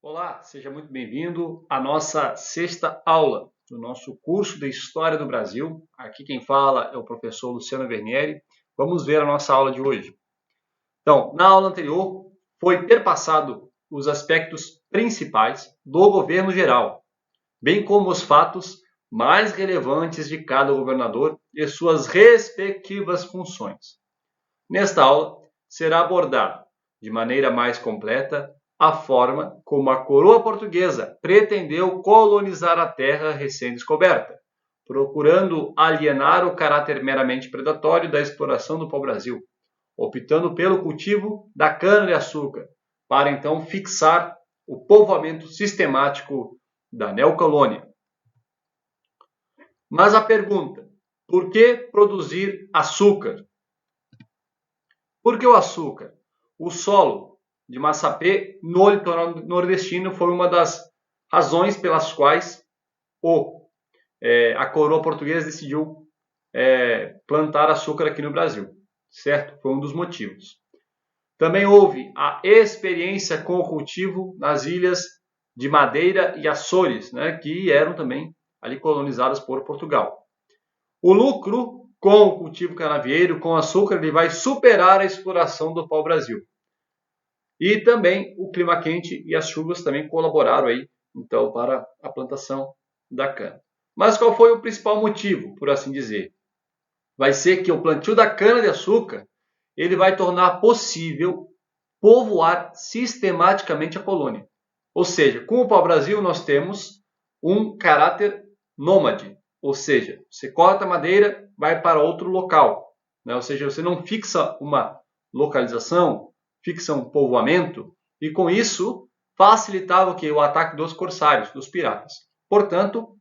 Olá, seja muito bem-vindo à nossa sexta aula do nosso curso de História do Brasil. Aqui quem fala é o professor Luciano Vernieri. Vamos ver a nossa aula de hoje. Então, na aula anterior foi perpassado os aspectos principais do governo geral, bem como os fatos mais relevantes de cada governador e suas respectivas funções. Nesta aula será abordado de maneira mais completa a forma como a coroa portuguesa pretendeu colonizar a terra recém-descoberta, procurando alienar o caráter meramente predatório da exploração do pau-brasil, optando pelo cultivo da cana-de-açúcar, para então fixar o povoamento sistemático da neocolônia. Mas a pergunta, por que produzir açúcar? Por que o açúcar? O solo de Massapê no litoral nordestino foi uma das razões pelas quais a coroa portuguesa decidiu plantar açúcar aqui no Brasil, certo? Foi um dos motivos. Também houve a experiência com o cultivo nas ilhas de Madeira e Açores, né, que eram também ali colonizadas por Portugal. O lucro com o cultivo canavieiro, com açúcar, ele vai superar a exploração do pau-brasil. E também o clima quente e as chuvas também colaboraram aí, então, para a plantação da cana. Mas qual foi o principal motivo, por assim dizer? Vai ser que o plantio da cana-de-açúcar, ele vai tornar possível povoar sistematicamente a colônia. Ou seja, com o pau-brasil nós temos um caráter nômade, ou seja, você corta a madeira, vai para outro local, né? Ou seja, você não fixa uma localização, fixa um povoamento, e com isso facilitava o quê? O ataque dos corsários, dos piratas. Portanto,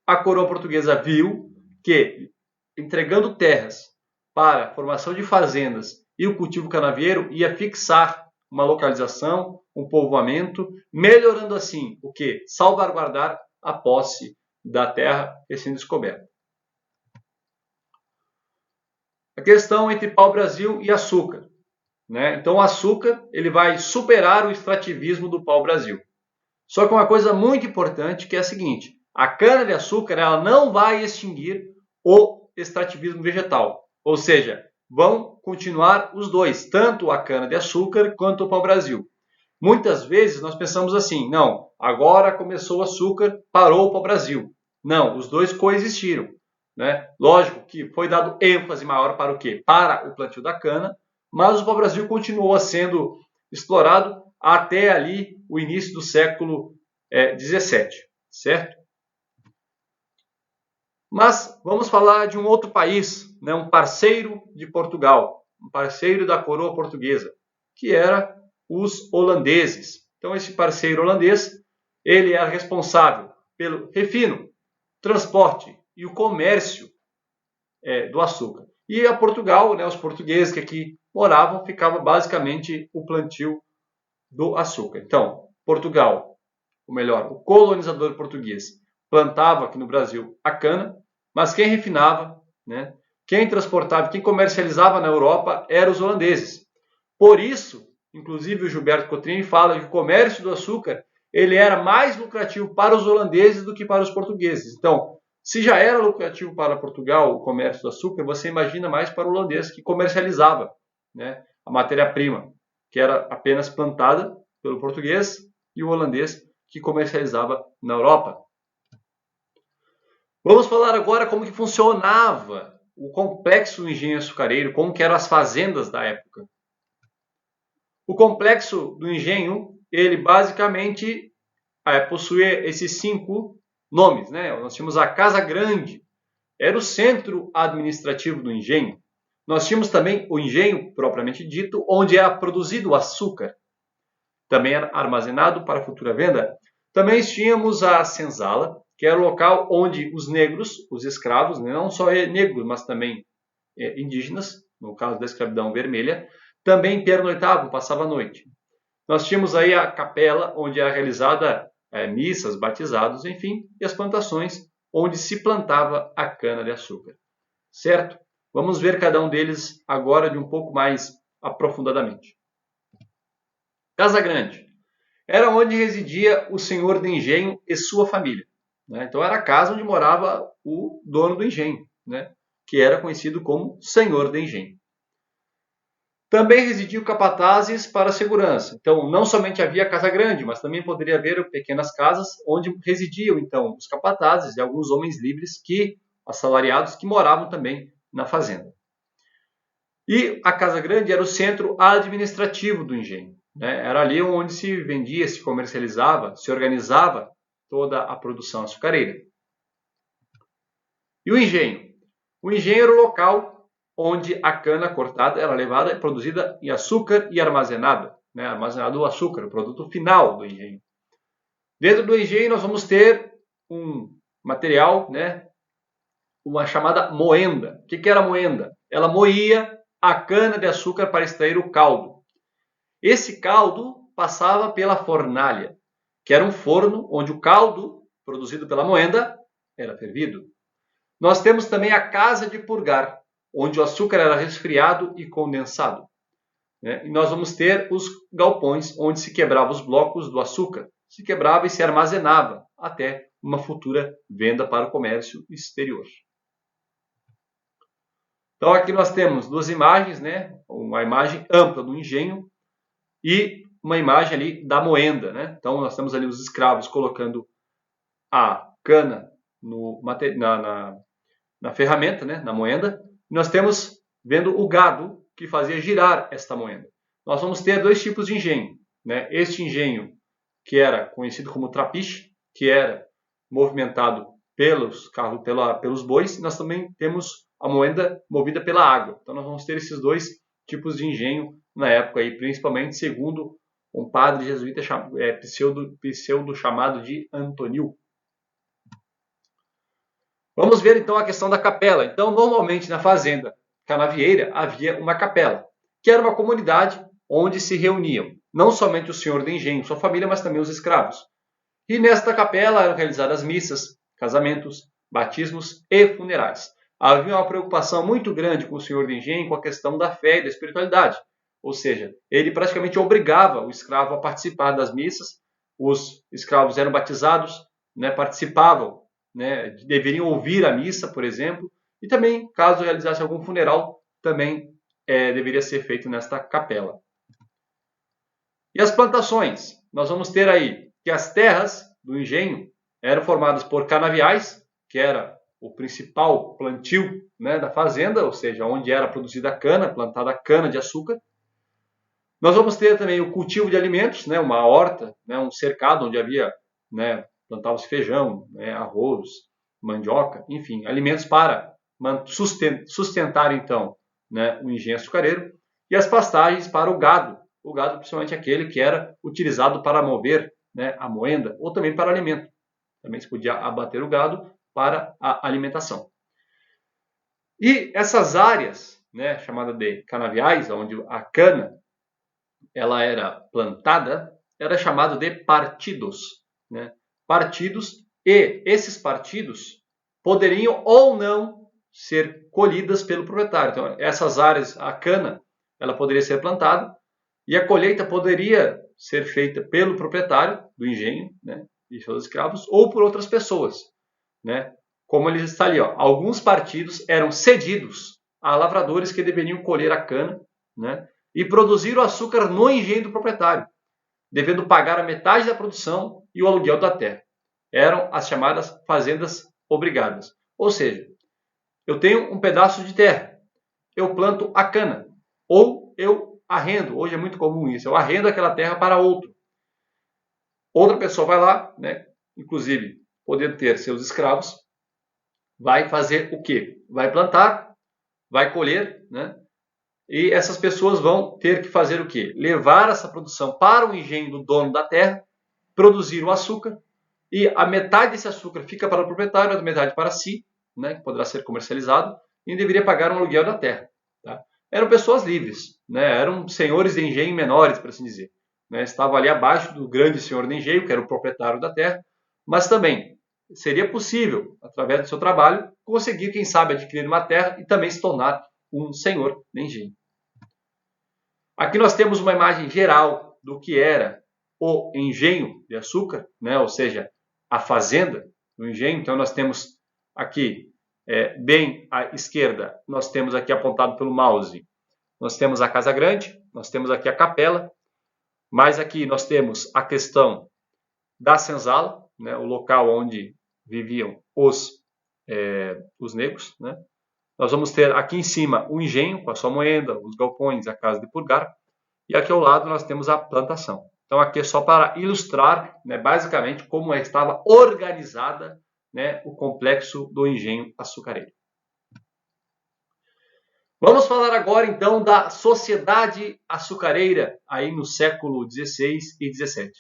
a coroa portuguesa viu que entregando terras para a formação de fazendas e o cultivo canavieiro ia fixar uma localização, um povoamento, melhorando assim o que? Salvaguardar a posse da terra recém-descoberta. A questão entre pau-brasil e açúcar. Né? Então o açúcar ele vai superar o extrativismo do pau-brasil. Só que uma coisa muito importante que é a seguinte, a cana-de-açúcar ela não vai extinguir o extrativismo vegetal. Ou seja, vão continuar os dois, tanto a cana-de-açúcar quanto o pau-brasil. Muitas vezes nós pensamos assim, não, agora começou o açúcar, parou o pau-brasil. Não, os dois coexistiram. Né? Lógico que foi dado ênfase maior para o quê? Para o plantio da cana, mas o pau-brasil continuou sendo explorado até ali o início do século XVII, certo? Mas vamos falar de um outro país, né, um parceiro de Portugal, um parceiro da coroa portuguesa, que era os holandeses. Então esse parceiro holandês, ele era responsável pelo refino, transporte e o comércio do açúcar. E a Portugal, né, os portugueses que aqui moravam, ficava basicamente o plantio do açúcar. Então, Portugal, ou melhor, o colonizador português, plantava aqui no Brasil a cana, mas quem refinava, né, quem transportava, quem comercializava na Europa eram os holandeses. Por isso, inclusive o Gilberto Cotrini fala que o comércio do açúcar ele era mais lucrativo para os holandeses do que para os portugueses. Então, se já era lucrativo para Portugal o comércio do açúcar, você imagina mais para o holandês que comercializava, né, a matéria-prima, que era apenas plantada pelo português e o holandês que comercializava na Europa. Vamos falar agora como que funcionava o complexo do engenho açucareiro, como que eram as fazendas da época. O complexo do engenho, ele basicamente possuía esses 5 nomes. Né? Nós tínhamos a Casa Grande, era o centro administrativo do engenho. Nós tínhamos também o engenho, propriamente dito, onde era produzido o açúcar. Também era armazenado para futura venda. Também tínhamos a senzala, que era o local onde os negros, os escravos, não só negros, mas também indígenas, no caso da escravidão vermelha, também pernoitavam, passavam a noite. Nós tínhamos aí a capela, onde era realizada missas, batizados, enfim, e as plantações, onde se plantava a cana-de-açúcar. Certo? Vamos ver cada um deles agora de um pouco mais aprofundadamente. Casa Grande. era onde residia o senhor de engenho e sua família, né? Então era a casa onde morava o dono do engenho, né? Que era conhecido como senhor de engenho. Também residiam capatazes para a segurança. Então, não somente havia casa grande, mas também poderia haver pequenas casas onde residiam, então, os capatazes e alguns homens livres assalariados, que moravam também na fazenda. E a casa grande era o centro administrativo do engenho, né? Era ali onde se vendia, se comercializava, se organizava toda a produção açucareira. E o engenho? O engenho era o local onde a cana cortada era levada e produzida em açúcar e armazenada, né? Armazenado o açúcar, o produto final do engenho. Dentro do engenho nós vamos ter um material, né? Uma chamada moenda. O que era a moenda? Ela moía a cana de açúcar para extrair o caldo. Esse caldo passava pela fornalha, que era um forno onde o caldo produzido pela moenda era fervido. Nós temos também a casa de purgar, onde o açúcar era resfriado e condensado, né? E nós vamos ter os galpões, onde se quebrava os blocos do açúcar. Se quebrava e se armazenava até uma futura venda para o comércio exterior. Então aqui nós temos duas imagens, né? Uma imagem ampla do engenho e uma imagem ali da moenda, né? Então nós temos ali os escravos colocando a cana na ferramenta, né? Na moenda. Nós temos vendo o gado que fazia girar esta moenda. Nós vamos ter dois tipos de engenho, né? Este engenho que era conhecido como trapiche, que era movimentado pelos bois, e nós também temos a moenda movida pela água. Então nós vamos ter esses dois tipos de engenho na época, aí, principalmente segundo um padre jesuíta pseudo chamado de Antonil. Vamos ver então a questão da capela. Então, normalmente na fazenda canavieira havia uma capela, que era uma comunidade onde se reuniam não somente o senhor de engenho, sua família, mas também os escravos. E nesta capela eram realizadas missas, casamentos, batismos e funerais. Havia uma preocupação muito grande com o senhor de engenho com a questão da fé e da espiritualidade. Ou seja, ele praticamente obrigava o escravo a participar das missas, os escravos eram batizados, né, participavam, né, deveriam ouvir a missa, por exemplo, e também, caso realizasse algum funeral, também deveria ser feito nesta capela. E as plantações? Nós vamos ter aí que as terras do engenho eram formadas por canaviais, que era o principal plantio, né, da fazenda, ou seja, onde era produzida a cana, plantada a cana de açúcar. Nós vamos ter também o cultivo de alimentos, né, uma horta, né, um cercado onde havia, né, plantava-se feijão, né, arroz, mandioca, enfim, alimentos para sustentar então, né, o engenho açucareiro, e as pastagens para o gado principalmente aquele que era utilizado para mover, né, a moenda, ou também para alimento. Também se podia abater o gado para a alimentação. E essas áreas, né, chamadas de canaviais, onde a cana ela era plantada, era chamado de partidos, né? Partidos, e esses partidos poderiam ou não ser colhidas pelo proprietário. Então, essas áreas, a cana, ela poderia ser plantada e a colheita poderia ser feita pelo proprietário do engenho, né, e seus escravos, ou por outras pessoas, né? Como ele está ali, ó, alguns partidos eram cedidos a lavradores que deveriam colher a cana, né, e produzir o açúcar no engenho do proprietário, devendo pagar a metade da produção e o aluguel da terra. Eram as chamadas fazendas obrigadas. Ou seja, eu tenho um pedaço de terra, eu planto a cana, ou eu arrendo, hoje é muito comum isso, eu arrendo aquela terra para outro. Outra pessoa vai lá, né, inclusive podendo ter seus escravos, vai fazer o quê? Vai plantar, vai colher, né? E essas pessoas vão ter que fazer o quê? Levar essa produção para o engenho do dono da terra, produzir o açúcar, e a metade desse açúcar fica para o proprietário, a metade para si, né, que poderá ser comercializado, e deveria pagar um aluguel da terra. Tá? Eram pessoas livres, né? Eram senhores de engenho menores, por assim dizer. Né? Estavam ali abaixo do grande senhor de engenho, que era o proprietário da terra, mas também seria possível, através do seu trabalho, conseguir, quem sabe, adquirir uma terra e também se tornar um senhor de engenho. Aqui nós temos uma imagem geral do que era o engenho de açúcar, né? Ou seja, a fazenda do engenho. Então nós temos aqui, bem à esquerda, nós temos aqui apontado pelo mouse, nós temos a Casa Grande, nós temos aqui a capela, mas aqui nós temos a questão da senzala, né? O local onde viviam os negros, né? Nós vamos ter aqui em cima o engenho com a sua moenda, os galpões, a casa de purgar, e aqui ao lado nós temos a plantação. Então aqui é só para ilustrar, né, basicamente como estava organizada, né, o complexo do engenho açucareiro. Vamos falar agora então da sociedade açucareira aí no século XVI e XVII.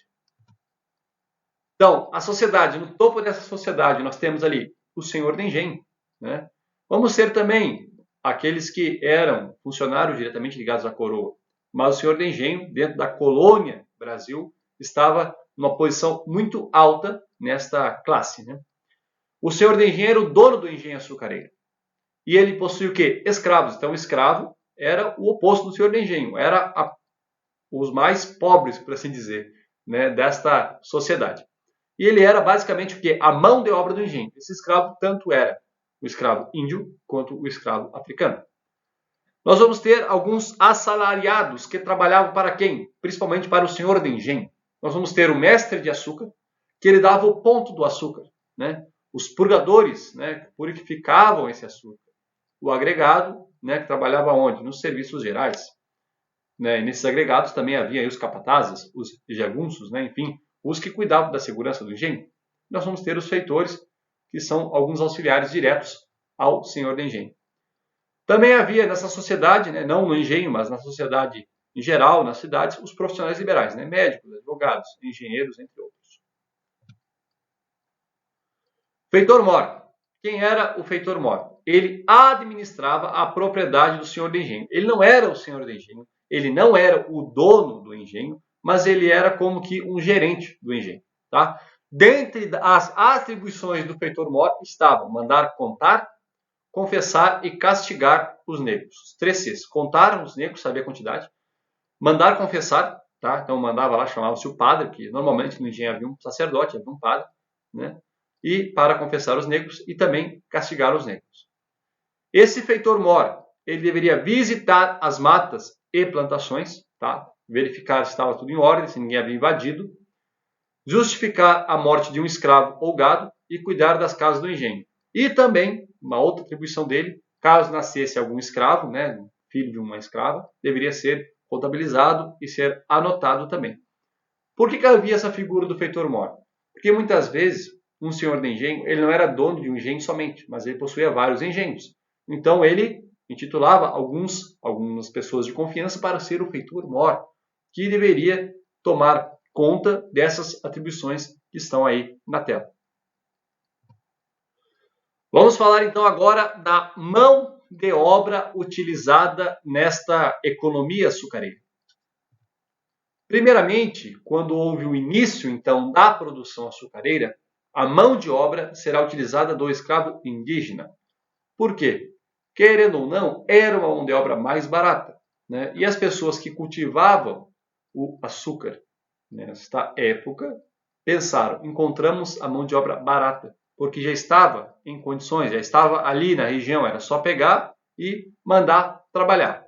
Então, a sociedade, no topo dessa sociedade nós temos ali o senhor de engenho, né? Vamos ter também aqueles que eram funcionários diretamente ligados à coroa, mas o senhor de engenho, dentro da colônia Brasil, estava numa posição muito alta nesta classe, né? O senhor de engenho era o dono do engenho açucareiro. E ele possuía o quê? Escravos. Então, o escravo era o oposto do senhor de engenho, era os mais pobres, por assim dizer, né, desta sociedade. E ele era basicamente o quê? A mão de obra do engenho. Esse escravo tanto era o escravo índio quanto o escravo africano. Nós vamos ter alguns assalariados que trabalhavam para quem? Principalmente para o senhor de engenho. Nós vamos ter o mestre de açúcar, que ele dava o ponto do açúcar, né? Os purgadores, né, que purificavam esse açúcar. O agregado, né, que trabalhava onde? Nos serviços gerais. Né? E nesses agregados também havia os capatazes, os jagunços, né? Enfim, os que cuidavam da segurança do engenho. Nós vamos ter os feitores, que são alguns auxiliares diretos ao senhor de engenho. Também havia nessa sociedade, né, não no engenho, mas na sociedade em geral, nas cidades, os profissionais liberais, né, médicos, advogados, engenheiros, entre outros. Feitor-mor. Quem era o feitor-mor? Ele administrava a propriedade do senhor de engenho. Ele não era o senhor de engenho, ele não era o dono do engenho, mas ele era como que um gerente do engenho. Tá? Dentre as atribuições do feitor-mor estavam mandar contar, confessar e castigar os negros. Os 3 Cs. Contar os negros, saber a quantidade. Mandar confessar, tá? Então mandava lá, chamava-se o padre, que normalmente no engenho havia um sacerdote, havia um padre, né? E para confessar os negros e também castigar os negros. Esse feitor-mor, ele deveria visitar as matas e plantações, tá? Verificar se estava tudo em ordem, se ninguém havia invadido, justificar a morte de um escravo ou gado e cuidar das casas do engenho. E também, uma outra atribuição dele, caso nascesse algum escravo, né, filho de uma escrava, deveria ser contabilizado e ser anotado também. Por que havia essa figura do feitor-mor? Porque muitas vezes um senhor de engenho, ele não era dono de um engenho somente, mas ele possuía vários engenhos. Então ele intitulava algumas pessoas de confiança para ser o feitor-mor, que deveria tomar conta dessas atribuições que estão aí na tela. Vamos falar então agora da mão de obra utilizada nesta economia açucareira. Primeiramente, quando houve o início então da produção açucareira, a mão de obra será utilizada do escravo indígena. Por quê? Querendo ou não, era uma mão de obra mais barata, né? E as pessoas que cultivavam o açúcar nesta época pensaram, encontramos a mão de obra barata, porque já estava em condições, já estava ali na região, era só pegar e mandar trabalhar.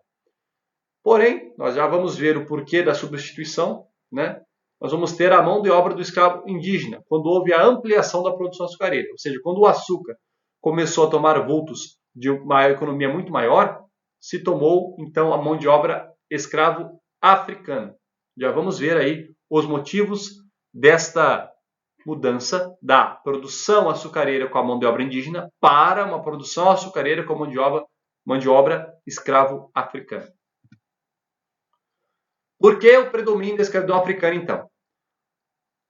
Porém, nós já vamos ver o porquê da substituição, né? Nós vamos ter a mão de obra do escravo indígena, quando houve a ampliação da produção açucareira, ou seja, quando o açúcar começou a tomar vultos de uma economia muito maior, se tomou então a mão de obra escravo africano. Já vamos ver aí os motivos desta mudança da produção açucareira com a mão de obra indígena para uma produção açucareira com a mão de obra escravo africano. Por que o predomínio da escravidão africana, então?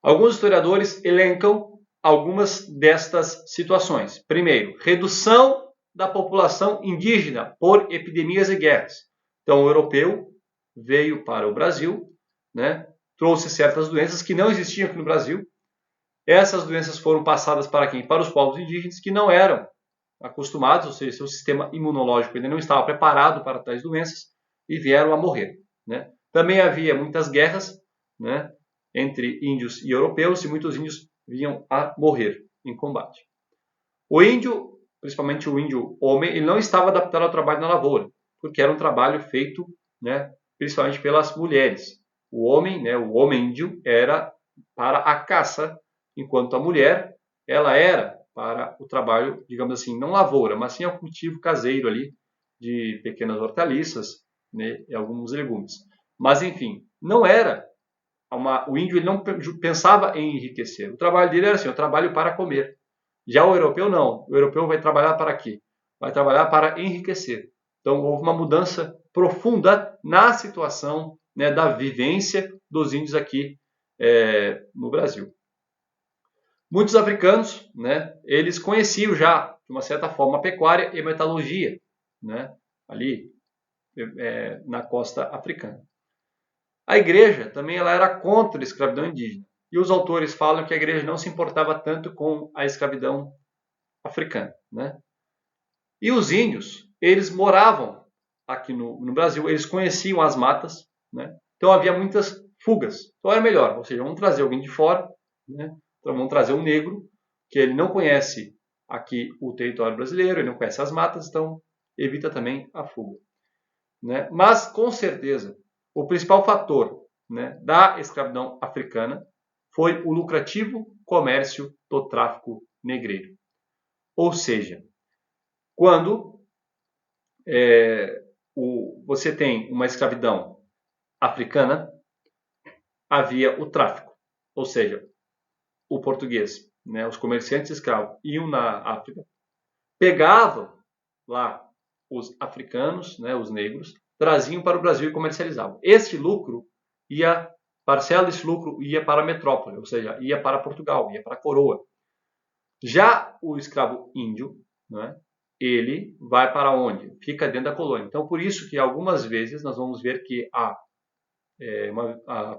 Alguns historiadores elencam algumas destas situações. Primeiro, redução da população indígena por epidemias e guerras. Então, o europeu veio para o Brasil, né, trouxe certas doenças que não existiam aqui no Brasil. Essas doenças foram passadas para quem? Para os povos indígenas que não eram acostumados, ou seja, seu sistema imunológico ainda não estava preparado para tais doenças e vieram a morrer, né? Também havia muitas guerras, né? entre índios e europeus, e muitos índios vinham a morrer em combate. O índio, principalmente o índio homem, ele não estava adaptado ao trabalho na lavoura, porque era um trabalho feito, né, principalmente pelas mulheres. O homem, né, o homem índio, era para a caça, enquanto a mulher, ela era para o trabalho, digamos assim, não lavoura, mas sim ao cultivo caseiro ali de pequenas hortaliças, né, e alguns legumes. Mas enfim, não era o índio, ele não pensava em enriquecer. O trabalho dele era assim, eu trabalho para comer. Já o europeu não. O europeu vai trabalhar para quê? Vai trabalhar para enriquecer. Então houve uma mudança profunda na situação, né, da vivência dos índios aqui no Brasil. Muitos africanos, né, eles conheciam já, de uma certa forma, a pecuária e a metalurgia, né, ali na costa africana. A igreja também ela era contra a escravidão indígena. E os autores falam que a igreja não se importava tanto com a escravidão africana, né? E os índios, eles moravam aqui no Brasil, eles conheciam as matas, né? Então havia muitas fugas. Então era melhor, ou seja, vamos trazer alguém de fora, né? Então vamos trazer um negro, que ele não conhece aqui o território brasileiro, ele não conhece as matas, então evita também a fuga, né? Mas, com certeza, o principal fator, né, da escravidão africana foi o lucrativo comércio do tráfico negreiro. Ou seja, quando você tem uma escravidão africana, havia o tráfico. Ou seja, o português, né, os comerciantes escravos iam na África, pegavam lá os africanos, né, os negros, traziam para o Brasil e comercializavam. Este lucro parcela desse lucro ia para a metrópole, ou seja, ia para Portugal, ia para a coroa. Já o escravo índio, né, ele vai para onde? Fica dentro da colônia. Então, por isso que algumas vezes nós vamos ver que a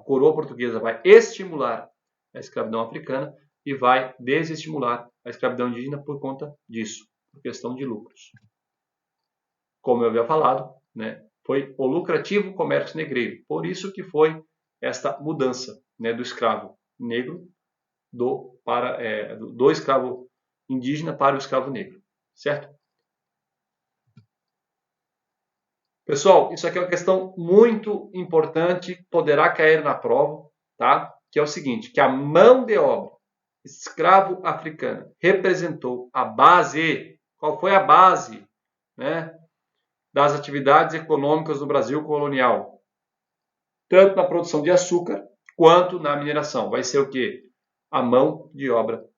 coroa portuguesa vai estimular a escravidão africana e vai desestimular a escravidão indígena por conta disso, por questão de lucros. Como eu havia falado, né, foi o lucrativo comércio negreiro. Por isso que foi esta mudança, né, do escravo negro do escravo indígena para o escravo negro, certo? Pessoal, isso aqui é uma questão muito importante, poderá cair na prova, tá? Que é o seguinte, que a mão de obra escravo africana representou a base, qual foi a base, né, das atividades econômicas do Brasil colonial? Tanto na produção de açúcar, quanto na mineração. Vai ser o quê? A mão de obra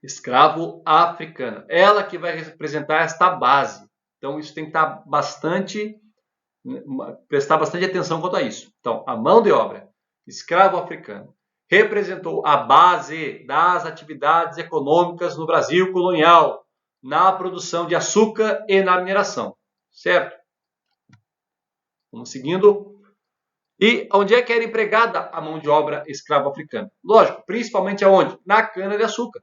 escravo africana. Ela que vai representar esta base. Então, isso tem que estar prestar bastante atenção quanto a isso. Então, a mão de obra escravo africano representou a base das atividades econômicas no Brasil colonial, na produção de açúcar e na mineração. Certo? Vamos seguindo. E onde é que era empregada a mão de obra escravo africana? Lógico, principalmente aonde? Na cana-de-açúcar.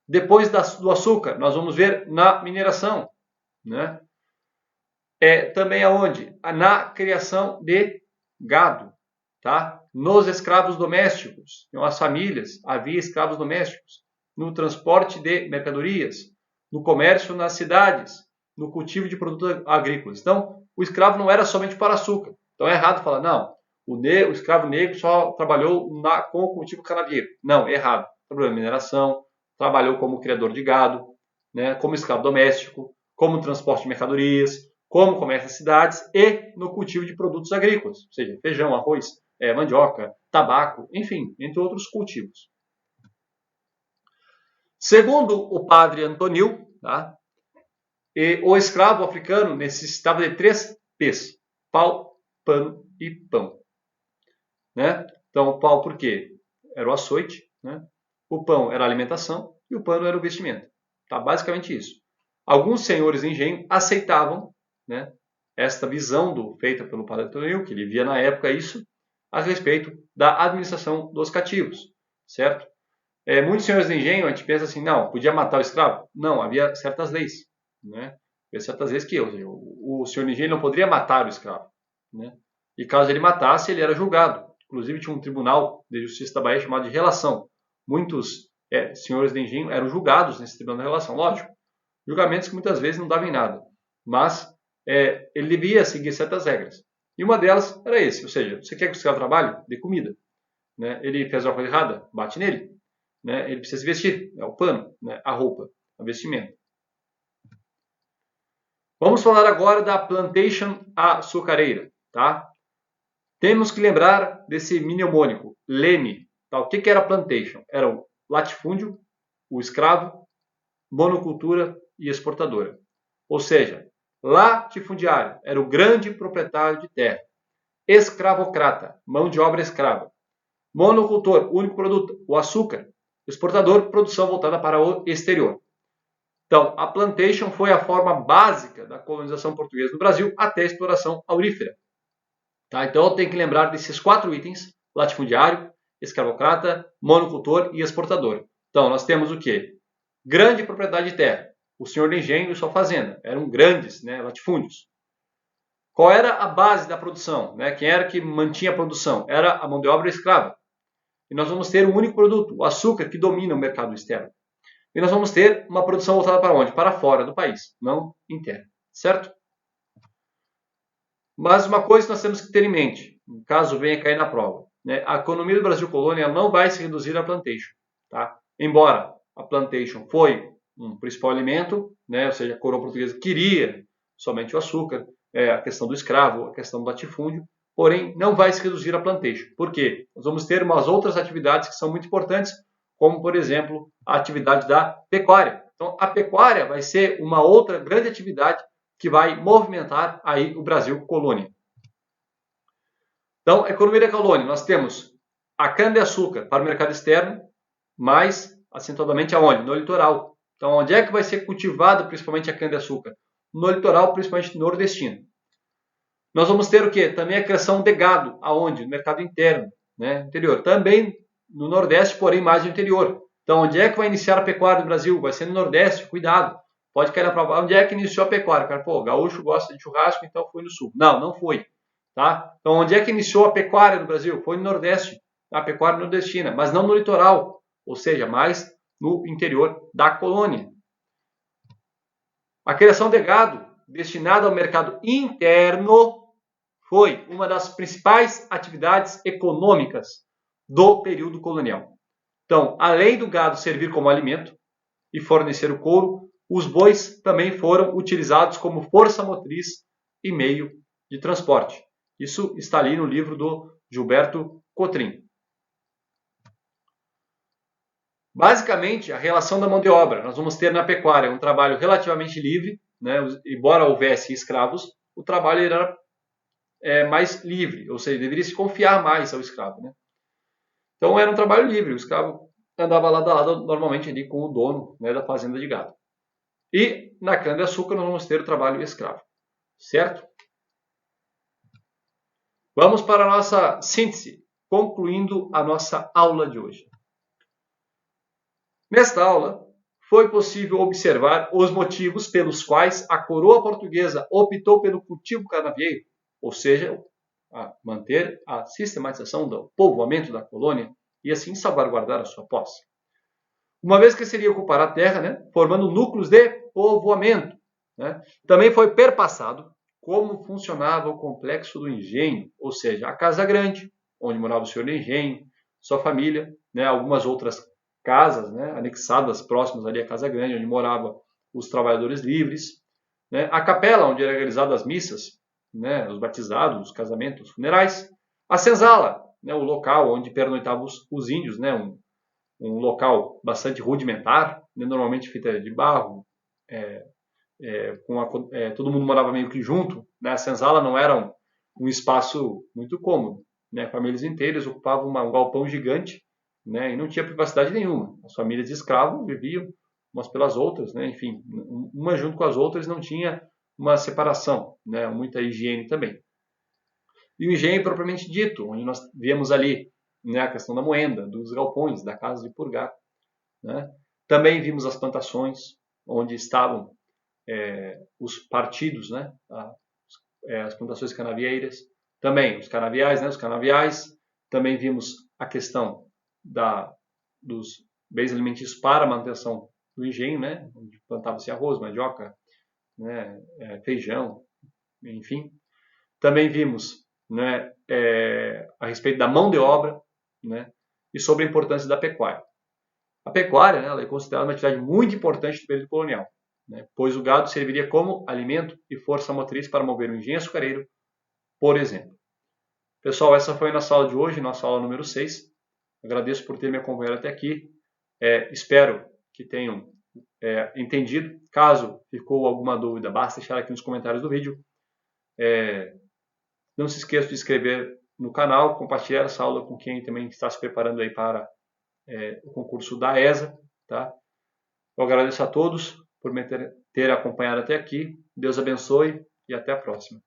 Depois do açúcar, nós vamos ver na mineração, né? Também aonde? Na criação de gado, tá? Nos escravos domésticos, nas famílias havia escravos domésticos, no transporte de mercadorias, no comércio nas cidades, no cultivo de produtos agrícolas. Então, o escravo não era somente para açúcar. Então é errado falar, não, o escravo negro só trabalhou com o cultivo canadeiro. Não, é errado. Trabalhou na mineração, trabalhou como criador de gado, né, como escravo doméstico, como transporte de mercadorias, como comércio nas cidades e no cultivo de produtos agrícolas, ou seja, feijão, arroz, mandioca, tabaco, enfim, entre outros cultivos. Segundo o padre Antonil, tá, o escravo africano necessitava de 3 P's: pau, pano e pão. Né? Então, o pau por quê? Era o açoite, né? O pão era a alimentação e o pano era o vestimento. Tá? Basicamente isso. Alguns senhores de engenho aceitavam, né, esta visão feita pelo padre Antonil, que ele via na época isso, a respeito da administração dos cativos, certo? Muitos senhores de engenho, a gente pensa assim, não, podia matar o escravo? Não, havia certas leis, né? Havia certas leis que o senhor de engenho não poderia matar o escravo, né? E caso ele matasse, ele era julgado. inclusive tinha um tribunal de justiça da Bahia chamado de relação. Muitos senhores de engenho eram julgados nesse tribunal de relação, lógico. Julgamentos que muitas vezes não davam em nada, mas ele devia seguir certas regras. E uma delas era esse, ou seja, você quer que o escravo trabalhe? Dê comida. Né? Ele fez uma coisa errada? Bate nele. Né? Ele precisa se vestir, o pano, né? A roupa, o vestimento. Vamos falar agora da plantation açucareira. Tá? Temos que lembrar desse mnemônico, leme. Tá? O que era plantation? Era o latifúndio, o escravo, monocultura e exportadora. Ou seja, latifundiário era o grande proprietário de terra. Escravocrata, mão de obra escrava. Monocultor, único produto, o açúcar. Exportador, produção voltada para o exterior. Então, a plantation foi a forma básica da colonização portuguesa no Brasil até a exploração aurífera. Tá? Então, eu tenho que lembrar desses 4 itens: latifundiário, escravocrata, monocultor e exportador. Então, nós temos o quê? Grande propriedade de terra. O senhor de engenho e sua fazenda eram grandes, né, latifúndios. Qual era a base da produção? Né? Quem era que mantinha a produção? Era a mão de obra escrava. E nós vamos ter um único produto, o açúcar, que domina o mercado externo. E nós vamos ter uma produção voltada para onde? Para fora do país, não interna. Certo? Mas uma coisa que nós temos que ter em mente, caso venha cair na prova, né? A economia do Brasil colônia não vai se reduzir à plantation. Tá? Embora a plantation foi um principal alimento, né? Ou seja, a coroa portuguesa queria somente o açúcar, a questão do escravo, a questão do latifúndio, porém não vai se reduzir à plantation. Por quê? Nós vamos ter umas outras atividades que são muito importantes, como, por exemplo, a atividade da pecuária. Então, a pecuária vai ser uma outra grande atividade que vai movimentar aí o Brasil colônia. Então, a economia da colônia, nós temos a cana-de-açúcar para o mercado externo, mais acentuadamente aonde? No litoral. Então, onde é que vai ser cultivada principalmente a cana-de-açúcar? No litoral, principalmente nordestino. Nós vamos ter o quê? Também a criação de gado. Aonde? No mercado interno, né? Interior. Também no Nordeste, porém mais no interior. Então, onde é que vai iniciar a pecuária no Brasil? Vai ser no Nordeste, cuidado. Pode cair na prova. Onde é que iniciou a pecuária? Cara, pô, gaúcho gosta de churrasco, então foi no Sul. Não, não foi. Tá? Então, onde é que iniciou a pecuária no Brasil? Foi no Nordeste, a pecuária nordestina, mas não no litoral, ou seja, mais no interior da colônia. A criação de gado destinada ao mercado interno foi uma das principais atividades econômicas do período colonial. Então, além do gado servir como alimento e fornecer o couro, os bois também foram utilizados como força motriz e meio de transporte. Isso está ali no livro do Gilberto Cotrim. Basicamente, a relação da mão de obra. Nós vamos ter na pecuária um trabalho relativamente livre, né? Embora houvesse escravos, o trabalho era mais livre, ou seja, deveria se confiar mais ao escravo. Né? Então era um trabalho livre, o escravo andava lado a lado normalmente ali com o dono, né, da fazenda de gado. E na cana-de-açúcar nós vamos ter o trabalho escravo, certo? Vamos para a nossa síntese, concluindo a nossa aula de hoje. Nesta aula, foi possível observar os motivos pelos quais a coroa portuguesa optou pelo cultivo canavieiro, ou seja, a manter a sistematização do povoamento da colônia e assim salvaguardar a sua posse. Uma vez que seria ocupar a terra, né, formando núcleos de povoamento. Né, também foi perpassado como funcionava o complexo do engenho, ou seja, a casa grande, onde morava o senhor do engenho, sua família, né, algumas outras casas, né, anexadas próximas ali à casa grande, onde moravam os trabalhadores livres, né, a capela, onde eram realizadas as missas, né, os batizados, os casamentos, os funerais, a senzala, né, o local onde pernoitavam os índios, né, um local bastante rudimentar, né, normalmente feita de barro, todo mundo morava meio que junto, né, a senzala não era um espaço muito cômodo, né, famílias inteiras ocupavam um galpão gigante, né, e não tinha privacidade nenhuma, as famílias de escravos viviam umas pelas outras, né, enfim, uma junto com as outras, não tinha uma separação, né, muita higiene também. E o engenho propriamente dito, onde nós vemos ali, né, a questão da moenda, dos galpões, da casa de purgar. Né? Também vimos as plantações, onde estavam os partidos, né, as plantações canavieiras. Também os canaviais, né, os canaviais. Também vimos a questão dos bens alimentícios para a manutenção do engenho, né? Onde plantava-se arroz, mandioca, né? Feijão, enfim. Também vimos, né, a respeito da mão de obra, né? E sobre a importância da pecuária. A pecuária, né, ela é considerada uma atividade muito importante do período colonial, né, pois o gado serviria como alimento e força motriz para mover o engenho açucareiro, por exemplo. Pessoal, essa foi a nossa aula de hoje, nossa aula número 6. Agradeço por ter me acompanhado até aqui. Espero que tenham entendido. Caso ficou alguma dúvida, basta deixar aqui nos comentários do vídeo. Não se esqueça de se inscrever no canal, compartilhar essa aula com quem também está se preparando aí para o concurso da ESA. Tá? Eu agradeço a todos por me ter acompanhado até aqui. Deus abençoe e até a próxima.